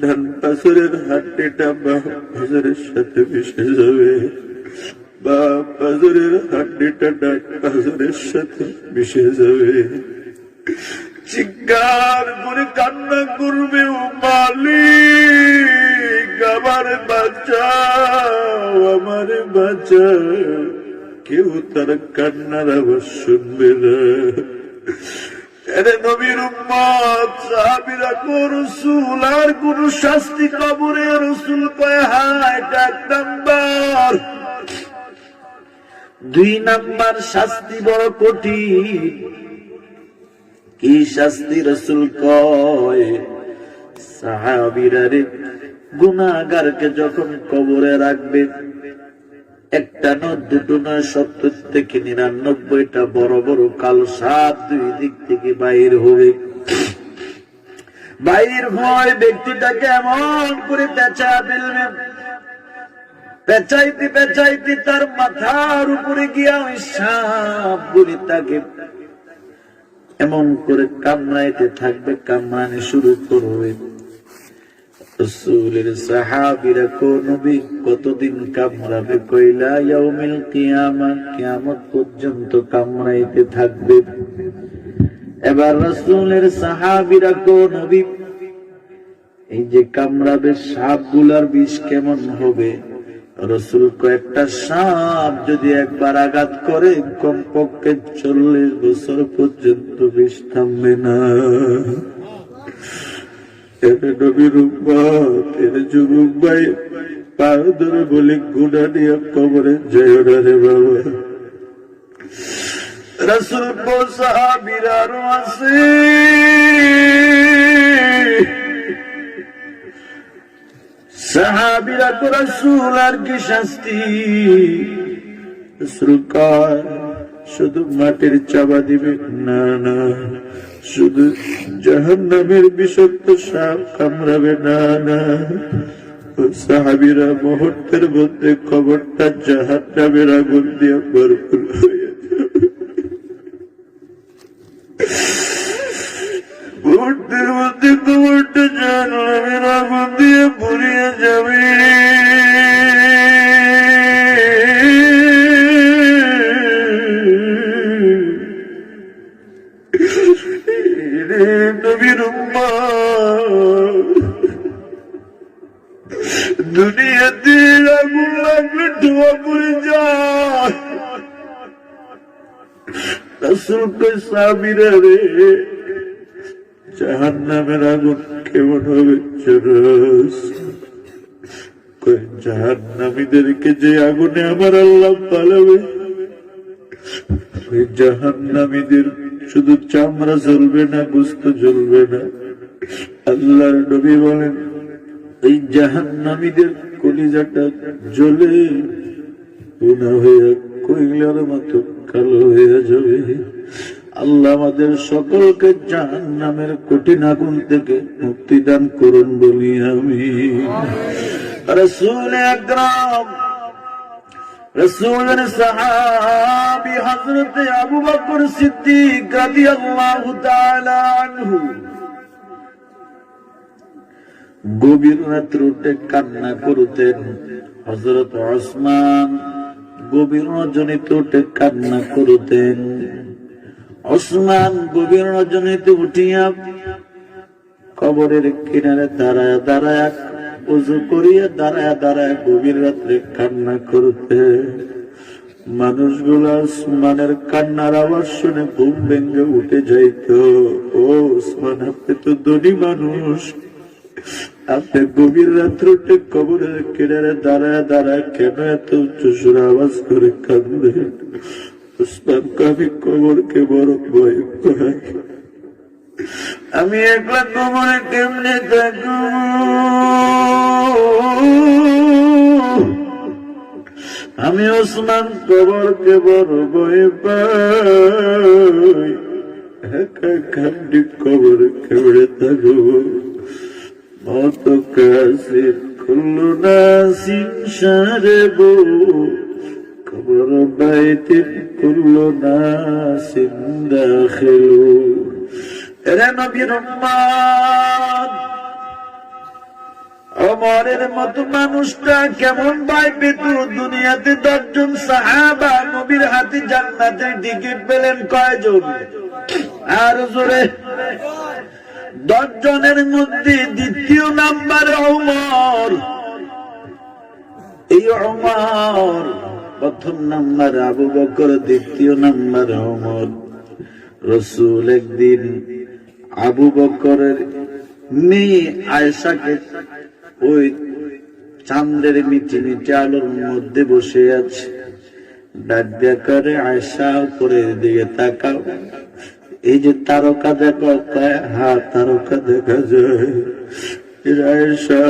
ডান পাজরের হাড্ডিটা বাম পাজরের সাথে মিশে যাবে, বাম পাজরের হাড্ডিটা ডান পাজরের সাথে মিশে যাবে। চিৎকার করে কান্না করবে, ও মালিক আমার বাঁচাও, আমার বাঁচাও। কেউ তার কান্নার আওয়াজ শুনবে না। এরে নবীর উম্মত সাহাবীরা কো রাসূল আর কোন শাস্তি কবরে? রাসূল কয় হ্যাঁ, এটা 1 নাম্বার। 2 নাম্বার শাস্তি বড় কঠিন। কি শাস্তি? রাসূল কয় সাহাবীরা রে, গুনাহগারকে যখন কবরে রাখবে, 1টা না 2টো না 70 থেকে 99টা বড় বড় কালো সাপ 2 দিক থেকে বাইর হবে। বাইর হয় ব্যক্তিটাকে এমন করে পেঁচা ফেলবে, পেঁচাইতে পেঁচাইতে তার মাথার উপরে গিয়া ওই সাপ গুলি তাকে এমন করে কামড়াইতে থাকবে, কামড়ানি শুরু করবে। রাসূলের সাহাবীরা কো নবী কতদিন কামড়াবে? কইলা ইয়াউমিল কিয়ামত, কিয়ামত পর্যন্ত কামড়াইতে থাকবে। এবার রাসূলের সাহাবীরা কো নবী এই যে কামড়াবে সাপগুলার বিষ কেমন হবে? রাসূল কয়েকটা সাপ যদি একবার আঘাত করে কমপক্ষে 40 বছর পর্যন্ত বিষ থামবে না। নবীর উম্মত, এর যুবক ভাই পা ধরে বলি গুনাহ নিয়ে কবরে যেও না রে বাবা। রাসূল কো সাহাবীরা আরো আছে, সাহাবীরা কো রাসূল আর কি শাস্তি? রাসূল কয় শুধু মাটির চাবা দিবে না, না শুধু জাহান্নামের বিষাক্ত সাপ কামড়াবে না, না। সাহাবীরা মুহূর্তের মধ্যে কবরটা জাহান্নামের আগুন দিয়ে ভরপুর হয়ে যাবে। মুহূর্তের মধ্যে কবরটা জাহান্নামের আগুন দিয়ে ভরিয়ে যাবে। নবীর উম্মত, দুনিয়াতে আগুন লাগলে ধোঁয়া পড়ে যায়। রাসূল কয় সাহাবীরা রে, জাহান্নামের আগুন কেমন হবে? জাহান্নামীদেরকে যে আগুনে আমার আল্লাহ পালাবে, ওই জাহান্নামীদের শুধু চামড়া জ্বলবে না, গোশত জ্বলবে না। আল্লাহর নবী বলেন এই জাহান্নামীদের কলিজাটা জ্বলে গুনাহ হয়ে কয়লার মতো কালো হয়ে যাবে। আল্লাহ আমাদের সকলকে জাহান্নামের কঠিন আগুন থেকে মুক্তি দান করুন বলি আমিন। রাসূল আকরাম, রাসূলের সাহাবী হযরত আবু বকর সিদ্দিক রাদিয়াল্লাহু তাআলা আনহু গভীর রাত্রে কান্না করতেন। হযরত ওসমান গভীর রজনীতে কান্না করতেন। ওসমান গভীর রজনীতে উঠিয়া কবরের কিনারে দাঁড়ায় দাঁড়ায় ওযু করিয়া দাঁড়ায় দাঁড়ায় গভীর রাত্রে কান্না করতে। মানুষগুলা ওসমানের কান্নার আওয়াজ শুনে ঘুম ভেঙে উঠে যাইত। ও ওসমান, আপনি তো ধনী মানুষ, আপনি গভীর রাত্রে কবরের কিনারে দাঁড়ায় দাঁড়ায় কেন এত উচ্চ সুরে আওয়াজ করে কাঁদলেন? ওসমানকে আমি কবরকে বড় ভয় পাই, আমি একলা কবরে কেমনে থাকবো? আমি ওসমান কবরকে বড় ভয় পাই, একা খান্ডি কবরে কেমনে থাকবো? মত কাসির কুল্লু নাসিন শারেবু, কবর বাইতিন কুল্লু নাসিন দাখিলু। এরে নবীর উম্মত, ওমরের মতো মানুষটা কেমন ভাই পেত? দুনিয়াতে 10 জন সাহাবা নবীর হাতে জান্নাতের টিকিট পেলেন কয়জন? আর জোরে 10 জনের মধ্যে দ্বিতীয় নাম্বার ওমর। এই ওমর, প্রথম নাম্বার আবু বকর, দ্বিতীয় নাম্বার ওমর। রাসূল একদিন আবু বকরের মেয়ে আয়েশাকে ওই চাঁদের মিটি মিটি আলোর মধ্যে বসে আছে, ডাক দিয়া করে, আয়েশা উপরের দিকে তাকাও, এই যে তারকা দেখো? হ্যাঁ তারকা দেখা যায়। আয়েশা,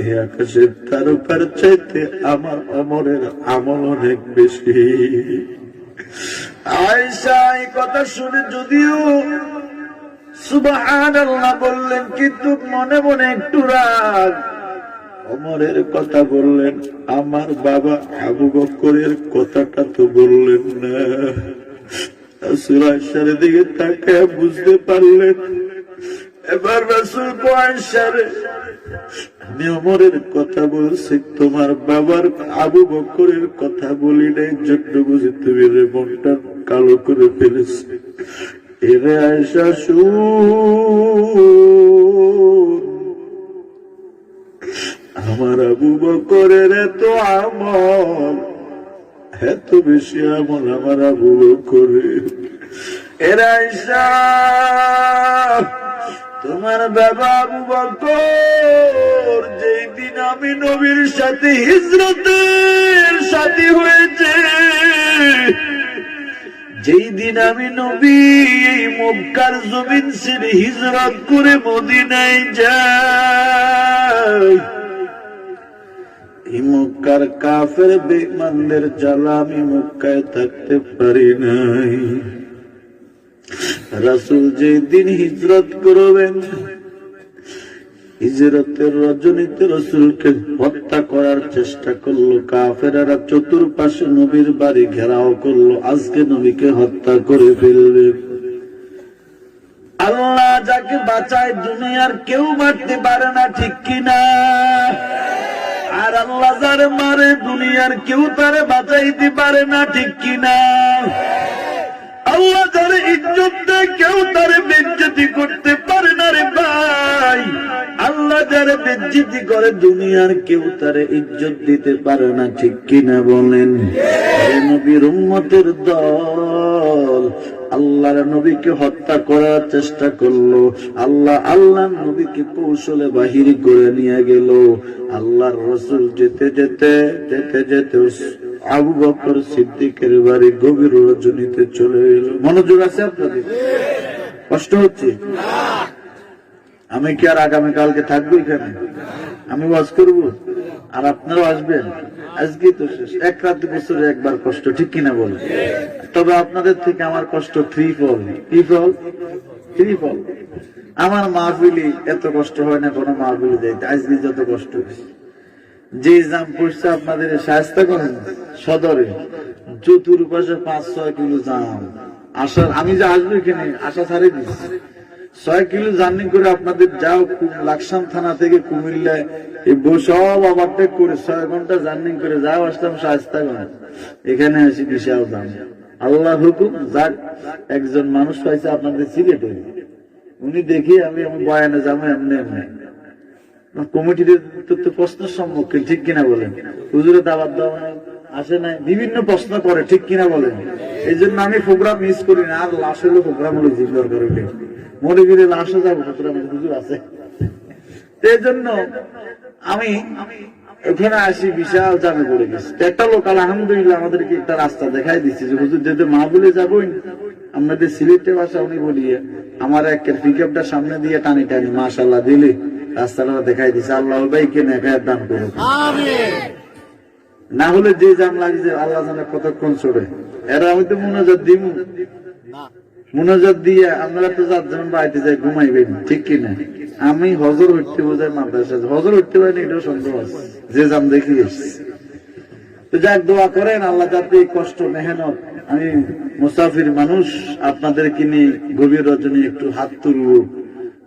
এই আকাশের তারকার চাইতে আমার ওমরের আমল অনেক বেশি। আয়েশা এই কথা শুনে যদিও সুবহানাল্লাহ বললেন, কিন্তু মনে মনে একটু রাগ। ওমরের কথা বললেন, আমার বাবা আবু বকরের কথাটা তো বললেন না। রাসূল আয়েশার দিকে তাকায় বুঝতে পারলেন, এবার রাসূল আয়েশা রে, আমি ওমরের কথা বলছি, তোমার বাবার আবু বকরের কথা বলি নাই, জন্য বুঝে তুমি রে মনটা কালো করে ফেলেছে। এরে আয়েশা শুন, আমার আবু বকরের এত আমল, এত বেশি আমল আমার আবু বকরের। এরে আয়েশা, তোমার বাবা আবু বকর যেই দিন আমি নবীর সাথে হিজরতের সাথী হয়েছে, যেই দিন আমি নবী মক্কার জমিন ছেড়ে হিজরত করে মদিনায় যাই, এই মক্কার কাফের বেঈমানদের জ্বালা আমি মক্কায় থাকতে পারি নাই। রাসূল যেদিন হিজরত করবেন, হিজরতের রজনীতে রাসূলকে হত্যা করার চেষ্টা করলো কাফেররা, চতুর্পাশে নবীর বাড়ি ঘেরাও করলো, আজকে নবীকে হত্যা করে ফেলবে। আল্লাহ যাকে বাঁচায় দুনিয়ার কেউ মারতে পারে না, ঠিক কিনা? আর আল্লাহ যারে মারে দুনিয়ার কেউ তারে বাঁচাইতে পারে না, ঠিক কিনা? আল্লাহ যারে ইজ্জত দেয় কেউ তারে বেইজ্জতি করতে পারে না রে ভাই। আল্লাহ যারে বেইজ্জতি করে দুনিয়ার কেউ তারে ইজ্জত দিতে পারে না, ঠিক কিনা বলেন? নবীর উম্মতের দল আল্লাহর নবীকে হত্যা করার চেষ্টা করলো, আল্লাহ নবীকে কৌশলে বাহির করে নিয়ে গেল। আল্লাহর রাসূল যেতে যেতে আবু বকর সিদ্দিকের বাড়ি গভীর রজনীতে চলে এলো। মনোযোগ আছে আপনাদের? কষ্ট হচ্ছে? আমি কি আর আগামীকালকে থাকবো এখানে? আমি ওয়াজ করব আর আপনারাও আসবেন? আজকে তো শেষ, এক রাতে বছরে একবার কষ্ট, ঠিক কিনা বলেন? তবে আপনাদের থেকে আমার কষ্ট থ্রিফল। কি ফল? থ্রিফল। আমার মাহফিলি এত কষ্ট হয় না কোনো মাহফিলি যাইতে, আজকে যত কষ্ট হয়েছে। যে জাম পড়ছে আপনাদের শায়েস্তা করেন সদরে, চতুর্পাশে 5-6 কিলো জাম। আসার আমি যে আসবো এখানে আশা ছাড়ে দিচ্ছি, 6 কিলো জার্নি করে আপনাদের যাও লাকসাম থানা থেকে কুমিল্লায় সব ওভারটেক করে 6 ঘন্টা জার্নি করে যাও, আসলাম শায়েস্তা করেন, এখানে আসি বিশাল দাম। আল্লাহ হুকুম, যাক একজন মানুষ পাইছে আপনাদের সিলেটে, উনি দেখি আমি বয়ানে যাবো এমনি এমনি কমিটির তো প্রশ্নের সম্মুখীন, ঠিক কিনা বলেন? হুজুরে দাওয়াত দেওয়া আসে নাই, বিভিন্ন প্রশ্ন করে, ঠিক কিনা বলেন? এই জন্য আমি প্রোগ্রাম মিস করি না। আর লাশ হলো প্রোগ্রাম হলো জিজ্ঞাসা করে মনে গেলে লাশে যাবো, হুজুর আছে। এই জন্য আমি এখানে আসি, বিশাল জামে পড়ে গেছি। একটা লোক আলহামদুলিল্লাহ আমাদেরকে একটা রাস্তা দেখাই দিচ্ছে যে হুজুর যেতে মাহফিলে যাবোই আমাদের সিলেটে ভাষা উনি বলিয়ে আমার এক পিকআপটা সামনে দিয়ে টানি টানি মাশাআল্লাহ দিলে রাস্তাটা দেখাই দিচ্ছে। আল্লাহ ভাইকে নেখায় দান করুন, না হলে যে জাম লাগছে আল্লাহ জানে কতক্ষণ চড়ে। এরা আমি তো মুনাজাত দিব, মুনাজাত দিয়ে আপনারা তো যার বাড়িতে যাই ঘুমাইবেন, ঠিক কিনা? আমি হজর হইতে বোঝাই মাদ্রাসা, হজর হইতে পারিনি এটাও সন্দেহ আছে, যে জাম দেখি এসছি। তো যাক দোয়া করেন আল্লাহ যাতে কষ্ট মেহনত, আমি মুসাফির মানুষ আপনাদেরকে নিয়ে গভীর রজনী একটু হাত তুলব,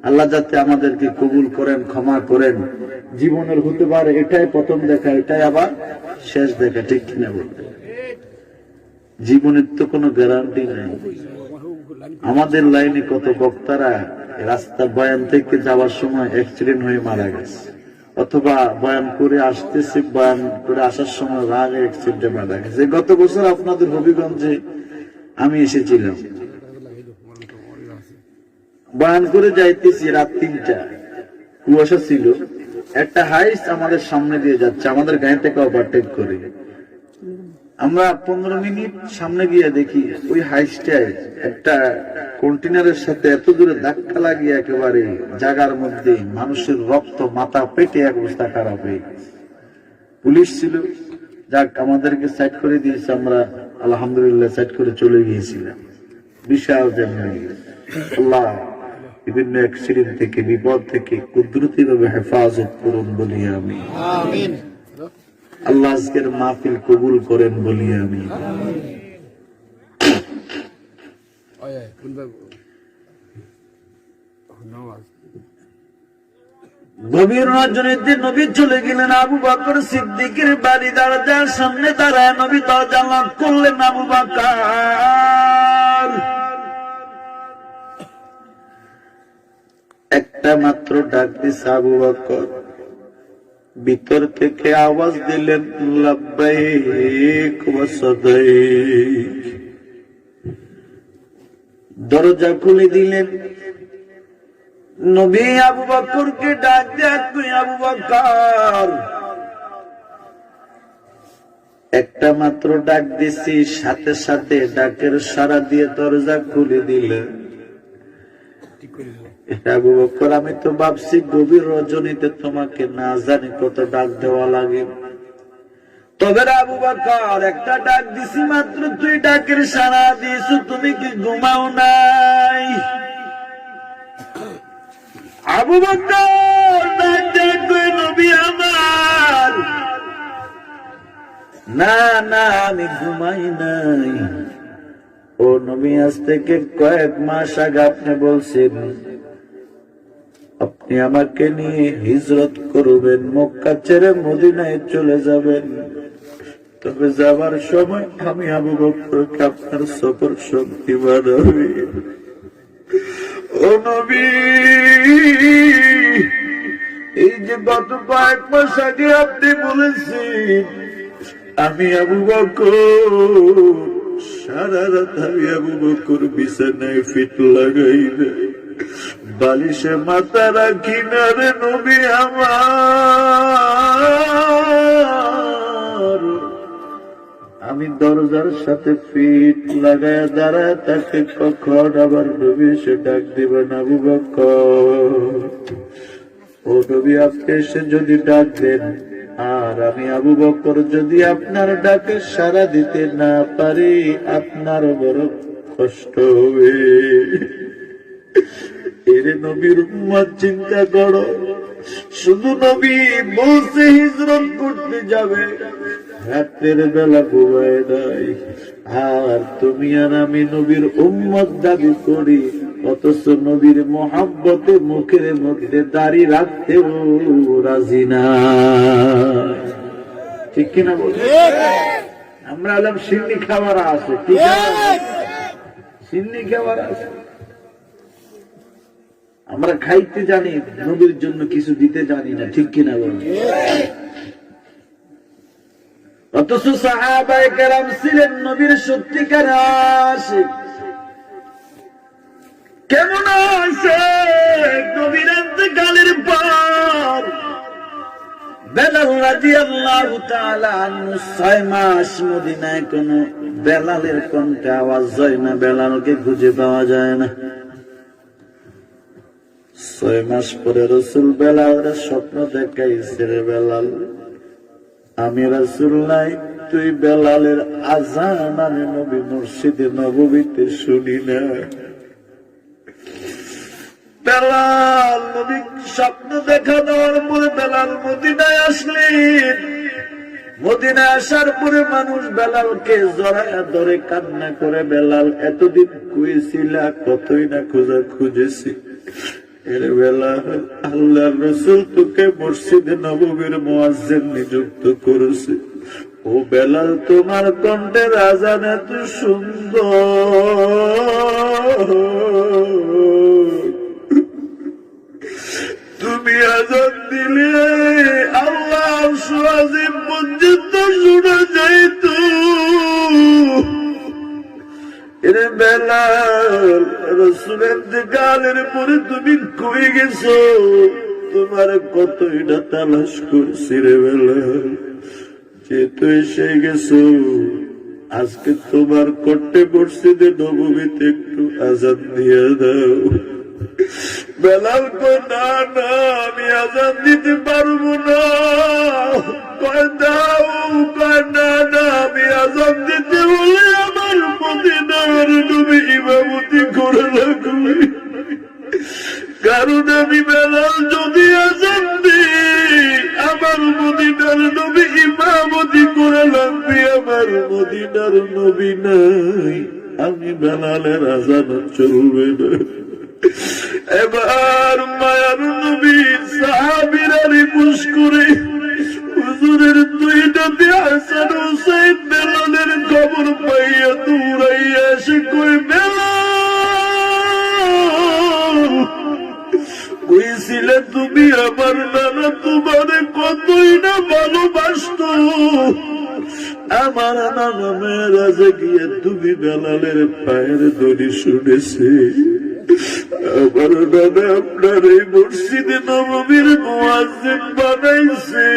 আল্লাহ যাতে আমাদেরকে কবুল করেন, ক্ষমা করেন। জীবনের হতে পারে এটাই প্রথম দেখা, এটাই আবার শেষ দেখা, ঠিক কিনা বলতে? জীবনের তো কোনো গ্যারান্টি নাই। আমাদের লাইনে কত বক্তারা রাস্তা বয়ান থেকে যাওয়ার সময় অ্যাক্সিডেন্ট হয়ে মারা গেছে, অথবা বয়ান করে আসতেছে, বয়ান করে আসার সময় রাগে অ্যাক্সিডেন্টে মারা গেছে। গত বছর আপনাদের হবিগঞ্জে আমি এসেছিলাম, বয়ান করে যাইতেছি, রাত 3টা, কুয়াশা ছিল, একটা হাইস আমাদের সামনে দিয়ে যাচ্ছে, আমাদের গাড়ি থেকে ওভারটেক করে। আমরা 15 মিনিট সামনে গিয়ে দেখি ওই হাইসটায় একটা কন্টেনারের সাথে এত দূরে ধাক্কা লাগিয়ে একেবারে জায়গার মধ্যে মানুষের রক্ত মাথা পেটে এক অবস্থা খারাপ হয়ে গেছে। পুলিশ ছিল, যাক আমাদেরকে সাইড করে দিয়েছে, আমরা আলহামদুলিল্লাহ সাইড করে চলে গিয়েছিলাম। বিশাল জ্যাম হয়ে গেছে। আল্লাহ বিভিন্ন অ্যাক্সিডেন্ট থেকে, বিপদ থেকে কুদরতি ভাবে হেফাজত করুন বলি আমি। আল্লাহ আজকের মাহফিল কবুল করেন বলি আমি। গভীর রজনীতে নবী চলে গেলেন। আবু বকর সিদ্দিকের বাড়ি দরজার সামনে দাঁড়ায় নবী দরজা লক করলেন। আবু বকর একটা মাত্র ডাক দিছে, আবু বকর। ভিতর থেকে আওয়াজ দিলেন, লাব্বাইক ওয়া সাদাইক। দরজা খুলে দিলেন। নবী আবু বকরকে ডাক দেন, তুই আবু বকর। একটা মাত্র ডাক দিছি, সাথে সাথে ডাকের সাড়া দিয়ে দরজা খুলে দিলেন। আবু বকর, আমি তো ভাবছি গভীর রজনীতে তোমাকে না জানি কত ডাক দেওয়া লাগে, তবে আবু বকর একটা ডাক দিছি মাত্র, তুই ডাকের সাড়া দিয়েছ, তুমি কি ঘুমাও নাই? আবু বকর ডাক দেখবে নবী আমার। না না, আমি ঘুমাই নাই। ও নবী, আজ থেকে কয়েক মাস আগে আপনি বলছেন আপনি আমাকে নিয়ে হিজরত করবেন, মক্কা ছেড়ে মদিনায় চলে যাবেন। তবে যাবার সময় আমি আবু বকরকে আপনার সফর শক্তি বাড়াবি। ও নবী, এই যে গত কয়েক মাস আগে আপনি বলেছেন আমি আবু বকর, সারা রাত আমি আবু বকর বিছানায় ফিট লাগাই না, বালিশে মাথা রাখি না রে নবী আমার। আমি দরজার সাথে ফিট লাগায় দাঁড়ায় তাকে কখন আবার নবী এসে ডাক দিবেন, আবু বকর। ও নবী, আপনি এসে যদি ডাক দেন আর আমি আবু বকর যদি আপনার ডাকে সাড়া দিতে না পারি, আপনার বড় কষ্ট হবে। এরে নবীর উম্মত, চিন্তা করো। শুধু নবী বলছে হিজরত করতে যাবে, রাতের বেলা ঘুমায় নাই, আর তুমি আর আমি নবীর উম্মত দাবি করি, অথচ নবীর মোহাব্বতে মুখের মধ্যে দাড়ি রাখতেও রাজি না, ঠিক কিনা বল? আমরা এলাম সিন্নি খাবার আছে, ঠিক আছে, সিন্নি খাবার আছে, আমরা খাইতে জানি, নবীর জন্য কিছু দিতে জানি না, ঠিক কিনা বল? অথচ সাহাবায়ে কেরাম ছিলেন নবীর সত্যিকার আশিক। কেমন আশিক? নবীর ইন্তেকালের পর বেলাল রাদিয়াল্লাহু তাআলা আনহু 6 মাস মদিনায় কোন বেলালের কণ্ঠে আওয়াজ হয় না, বেলালকে খুঁজে পাওয়া যায় না। 6 মাস পরে রাসূল বেলালের স্বপ্ন দেখাইছে, রে বেলাল, আমি রাসূল নাই, তুই বেলালের আযান আমি নবী মসজিদে নববীতে শুনি না। বেলাল নবী স্বপ্ন দেখা দেওয়ার পরে বেলাল মদিনায় আসলেন। মদিনায় আসার পরে মানুষ বেলালকে জড়ায়া ধরে কান্না করে, বেলাল এতদিন কই ছিলা, কতই না খোঁজা খুঁজেছি, এর বেলা আল্লাহর রাসূল তোকে মসজিদে নববীর মুয়াজ্জিন নিযুক্ত করেছে। ও বেলাল, তোমার কণ্ঠের আযান এত সুন্দর, তুমি আযান দিলে আল্লাহ আরশ আজিম পর্যন্ত শুনে যাইত। এরে বেলাল, রাসূলের ইন্তেকালের পরে তুমি কই গেছো? তোমার কতই না তালাশ করছি রে বেলাল, যেহেতু এসে গেছো আজকে তোমার কণ্ঠে মসজিদে নববীতে একটু আযান দিয়ে দাও। বেলাল কয়, না না, আমি আযান দিতে পারবো না। কয় দাও, কয় না না, আমি আযান দিতে বলে আমার মদিনার নবী ইমামতি করে লাগবে। কারণ আমি বেলাল যদি আযান দিই, আমার মদিনার নবী ইমামতি করে লাগবে। আমার মদিনার নবী নাই, আমি বেলালের আযান চলবে না। এবার মায়ার নবী সাহাবীরা রিকোয়েস্ট করে হুজুরের দুই নাতি হাসান হুসাইন বেলালের খবর পাইয়া দৌড়াইয়া এসে কই, বেলাল কইছিলে তুমি আমার নানা তোমারে কতই না ভালোবাসত। আমার নানা মেরাজে গিয়ে তুমি বেলালের পায়ের দড়ি শুনেছে। আমার নানা আপনার এই মসজিদে নববীর মুয়াজ্জিন বানাইছে।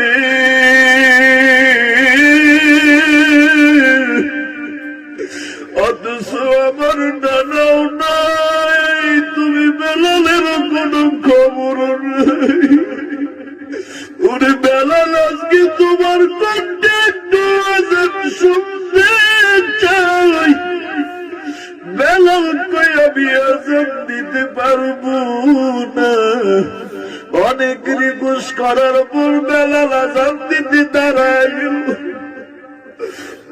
অথচ আমার নানাও নাই, তুমি বেলালের কোনো খবর নাই। ওরে বেলাল, আজকে তোমার কণ্ঠে একটু আযান শুনতে চাই। বেলাল কই, আমি আযান দিতে পারবো না। অনেক রিকোয়েস্ট করার পর বেলাল আযান দিতে দাঁড়ায় গেল।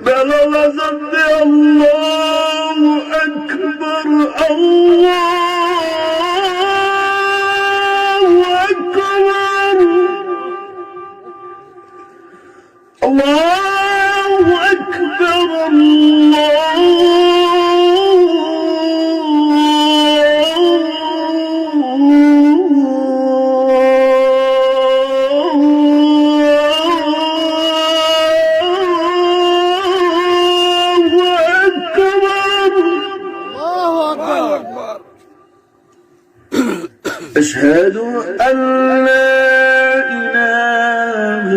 বেলাল আযান দে, আল্লাহু আকবার, আল্লাহু আকবার, আল্লাহু আকবার, أشهد أن لا إله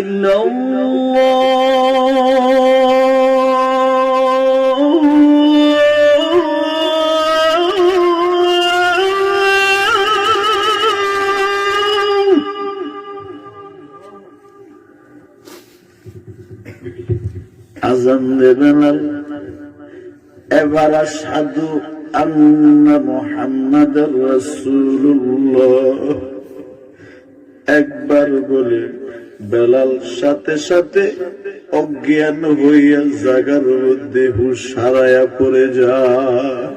إلا আযান দেবেন। এবার আশহাদু আন্না মুহাম্মাদুর রাসূলুল্লাহ একবার বলে বেলাল সাথে সাথে অজ্ঞান হইয়া জাগার মধ্যে হুঁশ হারাইয়া পড়ে যায়।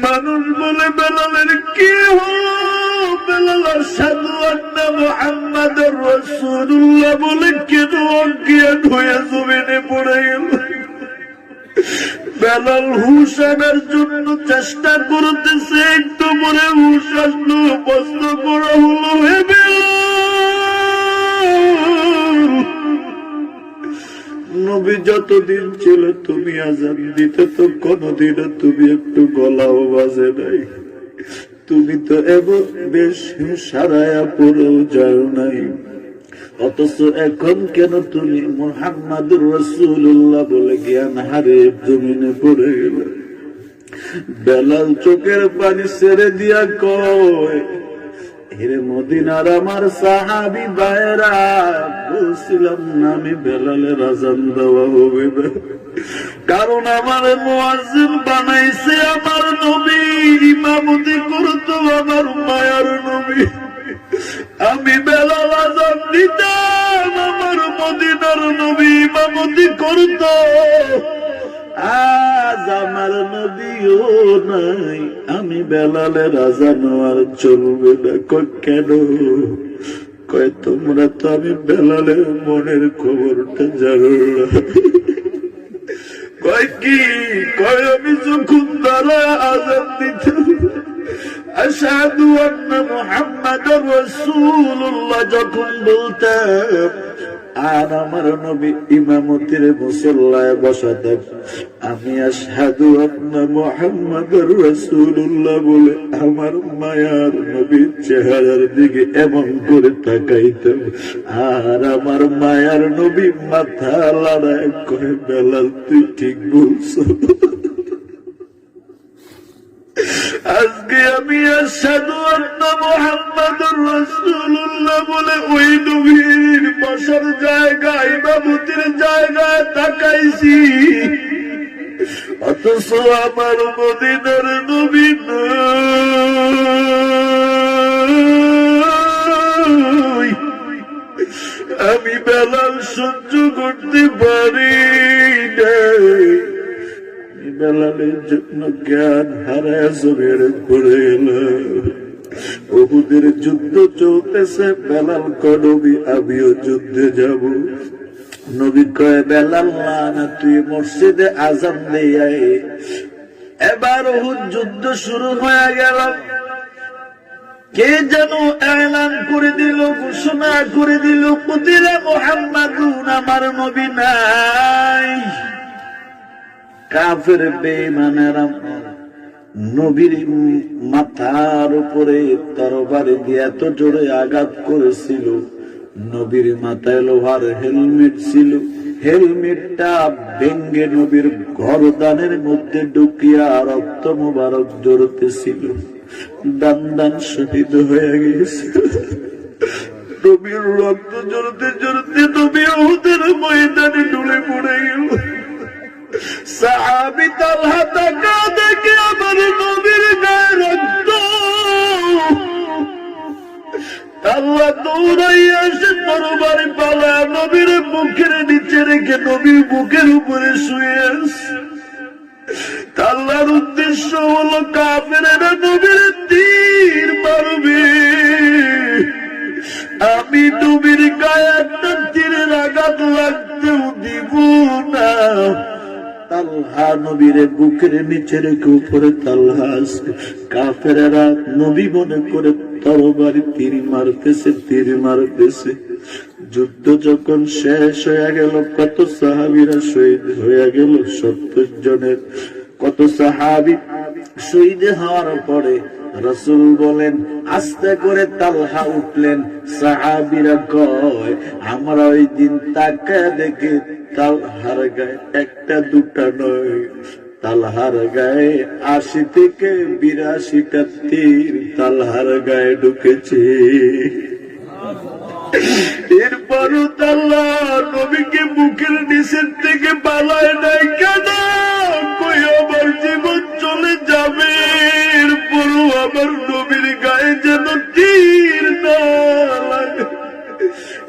মানুষ বলে বেলালের কি হলো? বেলাল আশহাদু আন্না মুহাম্মাদুর রাসূলুল্লাহ বলে কেন অজ্ঞান হইয়া জমিনে পড়ে গেল? বেলাল হুঁশ আনার জন্য চেষ্টা করতেছে, একটু পরে হুঁশ আসলো। প্রশ্ন করা হলো, হে বেলাল, নবী যতদিন ছিল তুমি আযান দিতে তো কোনদিনও তুমি একটু গলাও বাজে নাই। তুমি তো এবার বেশ সারায়া পড়েও যাও নাই, অথচ এখন কেন তুমি মুহাম্মাদুর রাসূলুল্লাহ বলে জ্ঞান হারে জমিনে পড়ে গেল? বেলাল চোখের পানি ছেড়ে দিয়া কয়, হেরে মদিনার আমার সাহাবী ভাইরা, বলছিলাম না আমি বেলালের আযান দেওয়া হবে না, কারণ আমার মুয়াজ্জিন বানাইছে আমার নবী, ইমামতি করতো আমার মায়ার নবী। আমি বেলাল আযান দিতাম, আমার মদিনার নবী ইমামতি করতো। আজ আমার নবী দিও নাই, আমি বেলালের আজান আর চলবে না। কয় কেন? কয় তোমরা তো আমি বেলালের মনের খবরটা জানো না। কয় কি? কয় আমি যখন তারা আজান দিতাম আশহাদু আন্না মুহাম্মাদার রাসূলুল্লাহ যখন বলতাম, আর আমার নবী ইমামতির মুসল্লায় বসা থাক, আমি আশহাদু আন্না মুহাম্মাদার রাসূলুল্লাহ বলে আমার মায়ার নবীর চেহারার দিকে এমন করে তাকাইতাম, আর আমার মায়ার নবী মাথা লড়ায় করে, বেলাল তুই ঠিক বলছো। আজকে আমি আশহাদু আন্না মুহাম্মাদুর রাসূলুল্লাহ বলে ওই নবীর বসার জায়গা, ইমামতির জায়গায় তাকাইছি, অথচ আমার মদিনার নবী নাই। আমি বেলাল সহ্য করতে পারি না। বেলালের জন্য জ্ঞান হারায় জমির পড়ে এলাম। উহুদের যুদ্ধ চলতেছে, বেলাল কয় নবী আমিও যুদ্ধে যাব। নবী কয় বেলাল না, তুই মসজিদে আজান দিয়ে। এবার উহুদ যুদ্ধ শুরু হয়ে গেল। কে যেন এলান করে দিল, ঘোষণা করে দিল, কুতিলা মুহাম্মাদুন, আমার নবী নাই। কাফের বেঈমানেরা নবীর মাথার উপরে তরবারি দিয়ে এত জোরে আঘাত করেছিল, নবীর মাথায় লোহার হেলমেট ছিল, হেলমেটটা ভেঙ্গে নবীর গর্দানের মধ্যে ঢুকিয়া রক্ত মুবারক জড়তেছিল। দান দান শহীদ হয়ে গেছে। নবীর রক্ত জড়তে জড়তে নবী উহুদের ময়দানে ঢলে পড়ে গেল। সাহাবী তালহা তাকা দেখে আমার নবীর গায়ে রক্ত। তালহা দৌড়াইয়া এসে তরবারি পালায়া নবীর বুকের নিচে রেখে নবীর বুকের উপরে শুয়ে আছে। তালহার উদ্দেশ্য হলো কাফেরেরা নবীর তীর মারবে, আমি নবীর গায়ে একটা তীরের আঘাত লাগতেও দিব না। তালহা নবীর বুকের নিচে রেখে উপরে তালহা আছে। কাফেরেরা নবী মনে করে তরবারি তীর মারতেছে, তীর মারতেছে। যুদ্ধ যখন শেষ হয়ে গেল, কত সাহাবীরা শহীদ হয়ে গেল, 70 জনের। কত সাহাবী শহীদ হওয়ার পরে রাসূল বলেন, আস্তে করে তালহা উঠলেন। সাহাবীরা কয়, আমরা ওই দিন তাকায় দেখে তালহার গায়ে একটা দুটা নয়, তালহার গায়ে 80 থেকে 82টা তীর তালহার গায়ে ঢুকেছে। এরপরও তাল্লাহ নবীকে বুকের নিচের থেকে পালায় নাই কেন? কই আমার জীবন চলে যাবে, এরপরও আমার নবীর গায়ে যেন তীর না লাগে।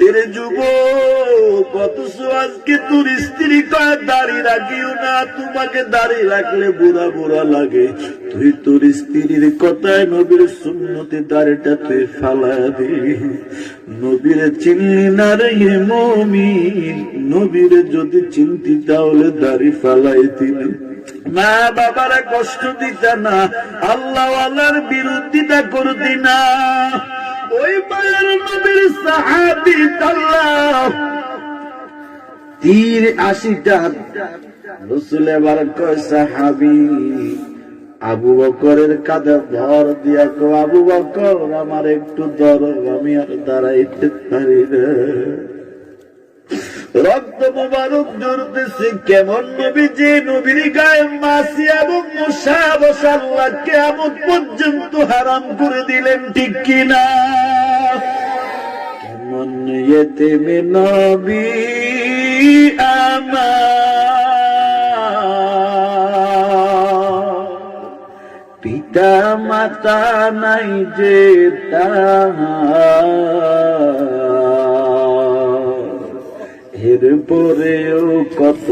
এর যুবক, অথচ আজকে তোর স্ত্রী কয় দাড়ি রাখিও না, তোমাকে দাড়ি রাখলে বুড়া বুড়া লাগে। তুই তোর স্ত্রীর কথায় নবীর সুন্নতে দাড়িটা তুই ফালায়া দিলি। নবীরে চিনলি না রে মুমিন, নবীরে যদি চিনতি তাহলে দাড়ি ফালাইতি না। মা বাবারা কষ্ট দিতা না, আল্লাহ ওয়ালার বিরোধিতা করতি না। ওই মায়ের নবীর সাহাবী তাল্লাহ তীর 80টা। রাসূল এবার কয় সাহাবী আবু বকরের কাঁধে ভর দিয়া কো, আবু বকর আমার একটু ধরো, আমি আর দাঁড়াইতে পারি না। রক্ত মুবারক ঝরতেছে। কেমন নবী, যে নবীর গায়ে মাছি এবং মশা বসা আল্লাহ কিয়ামত পর্যন্ত হারাম করে দিলেন, ঠিক কিনা? কেমন ইয়েতিমে নবী আমার, পিতা মাতা নাই যে তাহার, এরপরেও কত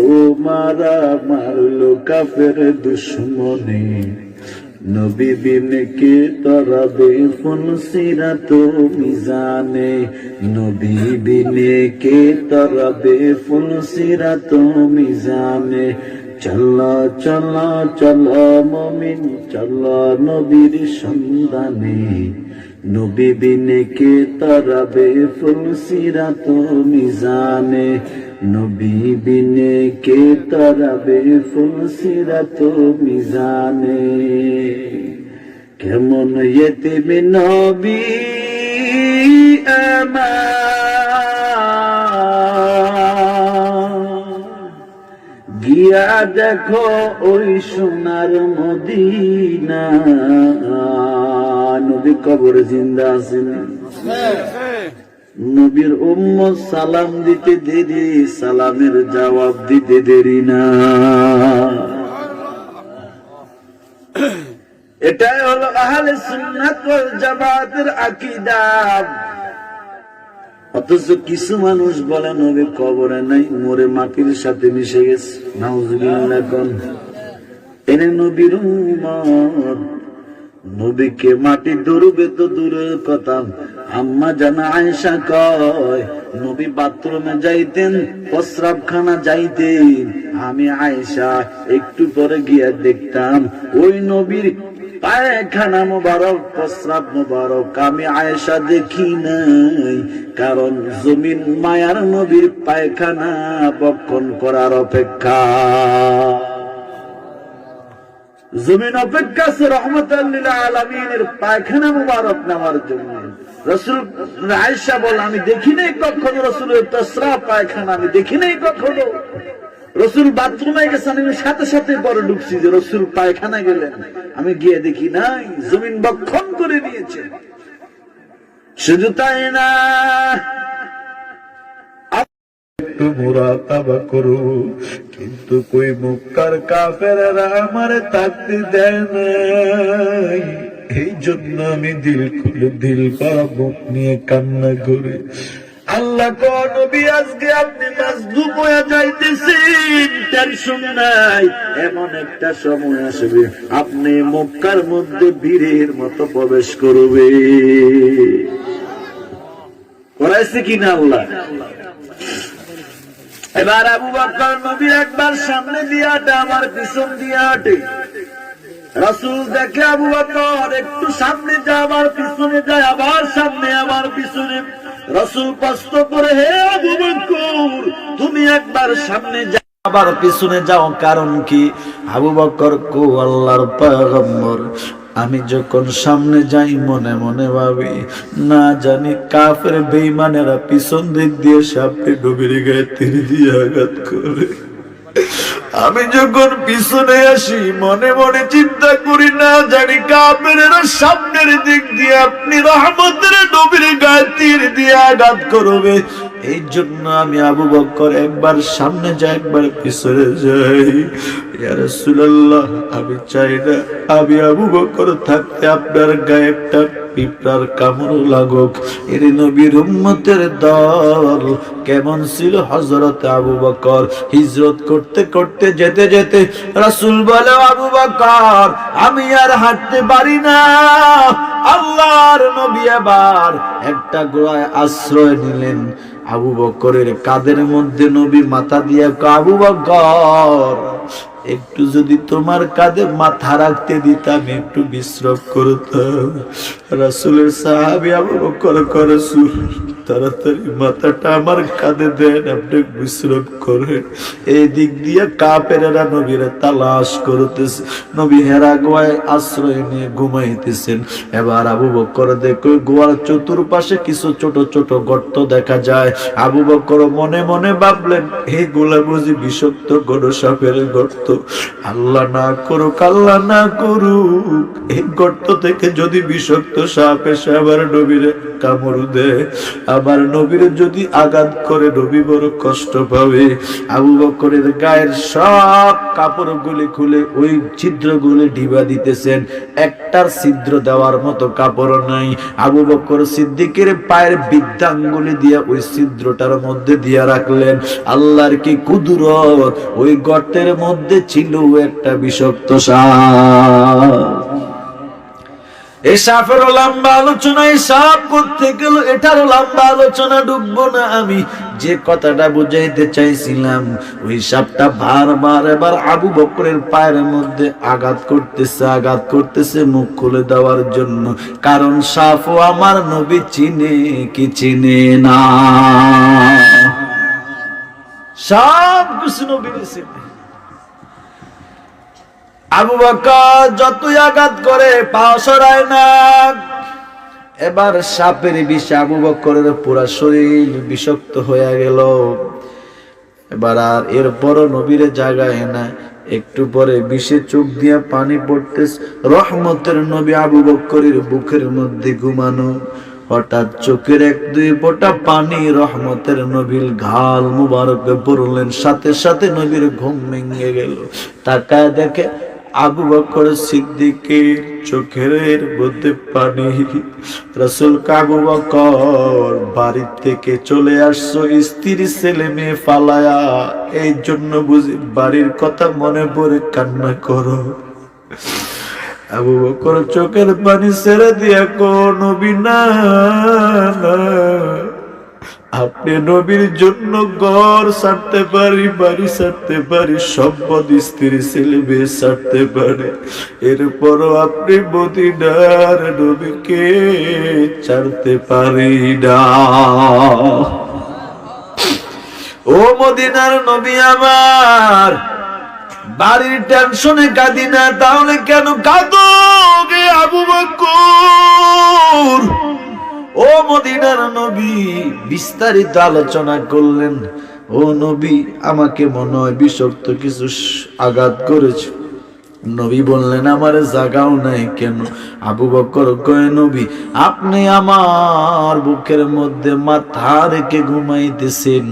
মারা মারলো কাফের দুশ্মনে, নবী বিনে কে তরাবে ফুলসিরাত মিজানে, নবী বিনে কে তরাবে ফুলসিরাত মিজানে। চলো চলো চলো মুমিন চলো নবীর সন্ধানে, নবী বিনে কে তরাবে ফুলসিরাত মিজানে, নবী বিনে কে তরাবে ফুলসিরাত মিজানে। কেমন ইতিম নবী আমার, গিয়া দেখো ওই সোনার মদিনা। নবী কবরে জিন্দা আছেন, নবীর উম্মত সালাম দিতে দেরি, সালামের জবাব দিতে দেরি না। এটাই হলো আহলে সুন্নাত ওয়াল জামাতের আকীদা। অথচ কিছু মানুষ বলে নবী কবরে নাই, মরে মাটির সাথে মিশে গেছে। নাউজুবিল্লাহ। কোন এনে নবীর উম্মত, নবীকে মাটি ধরবে তো দূরের কথা। আম্মা জানা আয়েশা কয়, নবী বাথরুমে যাইতেন, প্রস্রাবখানা যাইতেন, আমি আয়েশা একটু পরে গিয়া দেখতাম ওই নবীর পায়খানা মুবারক, প্রস্রাব মুবারক আমি আয়েশা দেখি নাই। কারণ জমিন মায়ার নবীর পায়খানা বক্ষণ করার অপেক্ষা, জমিন অপেক্ষা আছে রহমতুল লিল আলামিনের পায়খানা মুবারক নেওয়ার জন্য। রাসূল আয়েশা বলে, আমি দেখি নাই কখনো রাসূলের প্রস্রাব পায়খানা, আমি দেখি নাই কখনো। রাসূল বাথরুমে গেছেন, আমি সাথে সাথে পরে ঢুকছি যে রাসূল পায়খানা গেলেন, আমি গিয়ে দেখি নাই, জমিন বক্ষণ করে নিয়েছে। শুধু তাই না, একটু মুরাকাবা করু, কিন্তু কই মক্কার কাফেররা আমারে থাকতে দেয় নাই। এই জন্য আমি দিল খুলে দিল ভরা বুক নিয়ে কান্না করি। আল্লাহ কোন নবী আজকে আপনি মাজলুম হয়ে যাইতেছেন, টেনশন নাই, এমন একটা সময় আসবে আপনি মক্কার মধ্যে বীরের মতো প্রবেশ করবে। করাইছে কিনা আল্লাহ? এবার আবু বকর নবী একবার সামনে দিয়ে হাঁটে, আমার পিছন দিয়ে হাঁটে। রাসূল দেখে আবু বকর একটু সামনে যায়, আবার পিছনে যায়, আবার সামনে আবার পিছনে। রাসূল প্রশ্ন করে, হে আবু বকর, তুমি একবার সামনে যাও আবার পিছনে যাও, কারণ কি? আবু বকর কো, আল্লাহর পয়গম্বর, আমি যখন সামনে যাই মনে মনে ভাবি, না জানি কাফের বেঈমানেরা পিছন দিক দিয়ে সাপে নবীর গায়ে তীর দিয়ে আঘাত করে। আমি যখন পিছনে আসি মনে মনে চিন্তা করি, না জানি কাফেরেরা সামনের দিক দিয়ে আপনি রহমতের নবীর গায়ে তীর দিয়ে আঘাত করবে। এই জন্য আমি আবু বকর একবার সামনে যাই, একবার পিছনে যাই। ইয়া রাসূলুল্লাহ, আমি চাই না আমি আবু বকর থাকতে আপনার গায়ে একটা পিঁপড়ার কামড় লাগুক। এর নবীর উম্মতের দল কেমন ছিল হযরত আবু বকর। হিজরত করতে করতে যেতে যেতে রাসূল বলে, আবু বকর আমি আর হাঁটতে পারি না। আল্লাহর নবী আবার একটা গোড়ায় আশ্রয় নিলেন। আবু বকরের কাঁধের মধ্যে নবী মাথা দিয়ে, আবু বকর একটু যদি তোমার কাঁধে মাথা রাখতে দিতাম, একটু বিশ্রাম করতাম। রাসূলের সাহাবী আবু বকর কয়, রাসূল তাড়াতাড়ি মাথাটা আমার কাঁধে দেন, আপনি বিশ্রাম করেন। এই দিক দিয়ে কাফেরেরা নবীরে তালাশ করতেছে। নবী হেরা গোয়ায় আশ্রয় নিয়ে ঘুমাইতেছেন। এবার আবু বকর দেখো গোয়ার চতুর্পাশে কিছু ছোট ছোট গর্ত দেখা যায়। আবু বকর মনে মনে ভাবলেন, এইগুলা বুঝি বিষাক্ত গরুসাপের গর্ত। আল্লাহ না করুক, আল্লাহ না করুক, এই গর্ত থেকে যদি বিষাক্ত সাপ এসে আবার নবীরে কামড় দেয়, আবার নবীর যদি আঘাত করে নবী বড় কষ্ট পাবে। আবু বকরের গায়ের সব কাপড়গুলি খুলে ওই ছিদ্রগুলি ডিবা দিতেছেন, একটার ছিদ্র দেওয়ার মতো কাপড় নাই। আবু বকর সিদ্দিকের পায়ের বৃদ্ধাঙ্গুলি দিয়ে ওই ছিদ্রটার মধ্যে দিয়ে রাখলেন। আল্লাহর কি কুদরত, ওই গর্তের মধ্যে ছিল একটা বিষাক্ত সাপ। এই সাপেরও লম্বা আলোচনা, এই সাপ করতে গেল, এটারও লম্বা আলোচনা, ডুববো না। আমি যে কথাটা বুঝাইতে চাইছিলাম, ওই সাপটা বারবার এবার আবু বকরের পায়ের মধ্যে আঘাত করতেছে মুখ খুলে দেওয়ার জন্য। কারণ সাপও আমার নবী চিনে কি চিনে না? সব কিছু নবী চিনে। আবু বকর যতই আঘাত করে পা সরায় না। এবার সাপের বিষে আবু বকরের পুরা শরীর বিষাক্ত হয়ে গেল। এবার আর এরপরও নবীরে জাগায় না। একটু পরে বিষে চোখ দিয়া পানি পড়তেছে। রহমতের নবী আবু বকরের বুকের মধ্যে ঘুমানো। হঠাৎ চোখের এক দুই ফোঁটা পানি রহমতের নবীর গাল মুবারকে পড়লেন, সাথে সাথে নবীর ঘুম ভেঙে গেল। তাকায় দেখে আবু বকর সিদ্দিকের চোখের মধ্যে পানি। রাসূল আবু বকর বাড়ি থেকে চলে আসছো স্ত্রী ছেলে মেয়ে ফালায়া, এই জন্য বুঝি বাড়ির কথা মনে পড়ে কান্না করো। আবু বকর চোখের পানি ছেড়ে দিয়া কো নবী না, আপনি নবীর জন্য ঘর ছাড়তে পারি, বাড়ি ছাড়তে পারি, সম্পদ স্ত্রী ছেলে মেয়ে ছাড়তে পারে, এরপরও আপনি মদিনার নবীকে ছাড়তে পারি না। ও মদিনার নবী আমার, বাড়ির টেনশনে কাঁদি না, তাহলে কেন কাঁদো গে আবু বকর? ও মদিনার নবী বিস্তারিত আলোচনা করলেন। ও নবী, আমাকে মনে হয় বিষাক্ত কিছু আঘাত করেছে। নবী বললেন, আমার জাগাও নাই কেন? আবু বকর কয়, নবী আপনি আমার বুকের মধ্যে মাথা রেখে ঘুমাইতেছেন,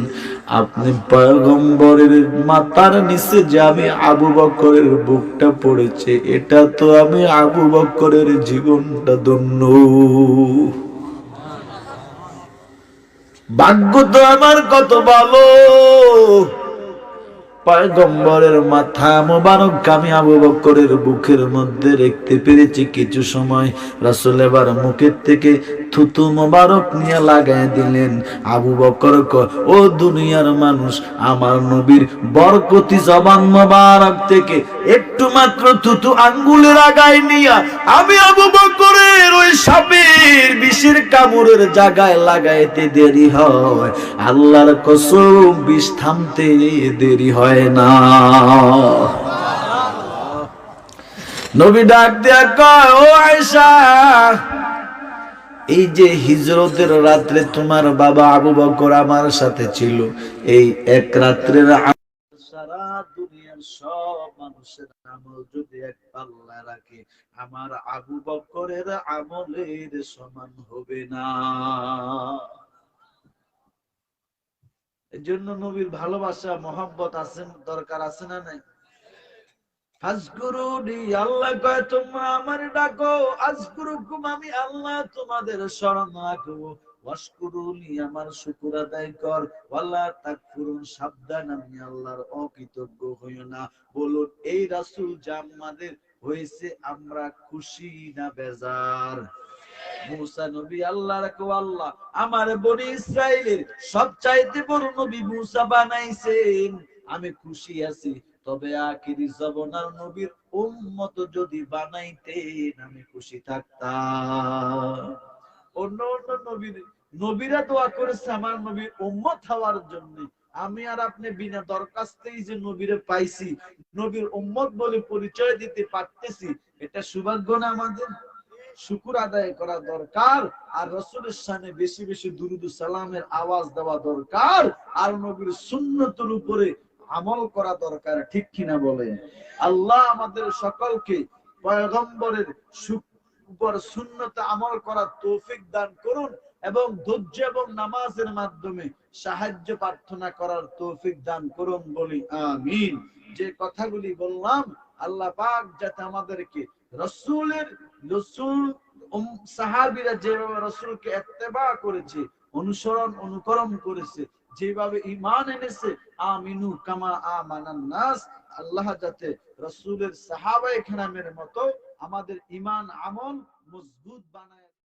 আপনি পয়গম্বরের মাথার নিচে যে আমি আবু বকরের বুকটা পড়েছে, এটা তো আমি আবু বকরের জীবনটা ধন্য। ভাগ্য তো আমার কত ভালো, পয়গম্বরের মাথা মোবারক আমি আবু বকরের বুকের মধ্যে রাখতে পেরেছি কিছু সময়। রাসূল এবার মুখের থেকে থুতু মোবারক নিয়ে লাগাই দিলেন। আবু বকর কয়, ও দুনিয়ার মানুষ, আমার নবীর বরকতি জবান মোবারক থেকে একটু মাত্র থুতু আঙ্গুলে লাগাই নিয়া আমি আবু বকরের ওই সাপের বিষের কামড়ের জায়গায় লাগাইতে দেরি হয়, আল্লাহর কসম বিষ থামতে দেরি হয় না। নবী ডাক দেয়া কয়, ও আয়েশা, এই যে হিজরতের রাত্রে তোমার বাবা আবু বকর আমার সাথে ছিল, এই এক রাত্রের সারা দুনিয়ার সব মানুষের আমল যদি এক পাল্লায় রাখে, আমার আবু বকরের আমলের সমান হবে না। এজন্য নবীর ভালোবাসা মহব্বত আছেন, দরকার আছে না নাই? আজকুরুনি, আল্লাহ কয় তোমরা আমারে ডাকো, আজকুরুকুম, আমি আল্লাহ তোমাদের স্মরণ রাখবো, ওয়াশকুরুনি, আমার শুকর আদায় কর, ওয়ালা তাকফুরুন, সাবধান আমি আল্লাহর অকৃতজ্ঞ হইও না। বলুন এই রাসূল যা আমাদের হয়েছে, আমরা খুশি না বেজার? মুসা নবী আল্লাহর কো, আল্লাহ আমার বনি ইসরাইলের সবচাইতে বড় নবী মুসা বানাইছেন, আমি খুশি আছি। তবে আখিরি জামানার নবীর উম্মত যদি বানাইতেন আমি খুশি থাকতাম। অন্য অন্য নবীরা দোয়া করেছে আমার নবীর উম্মত হওয়ার জন্য। আমি আর আপনি বিনা দরখাস্তেই যে নবীরে পাইছি, নবীর উম্মত বলে পরিচয় দিতে পারতেছি, এটা সৌভাগ্য না আমাদের? শুকর আদায় করা দরকার, আর রাসূলের শানে বেশি বেশি দুরূদ ও সালামের আওয়াজ দেওয়া দরকার, আর নবীর সুন্নতের উপরে আমল করা দরকার, ঠিক কিনা বলেন? আল্লাহ আমাদের সকলকে পয়গম্বরের উপর সুন্নতে আমল করার তৌফিক দান করুন। এবং ধৈর্য এবং নামাজের মাধ্যমে সাহায্য প্রার্থনা করার তৌফিক দান করুন, বলি আমিন। যে কথাগুলি বললাম আল্লাহ পাক যাতে আমাদেরকে রসুল সাহাবীরা যেভাবে রসুলকে ইত্তেবা করেছে, অনুকরণ করেছে, যেভাবে ঈমান এনেছে, আমিনু কামা আমানান নাস, আল্লাহ যাতে রসুলের সাহাবায়ে কেরামের মতো আমাদের ঈমান আমল মজবুত বানায়।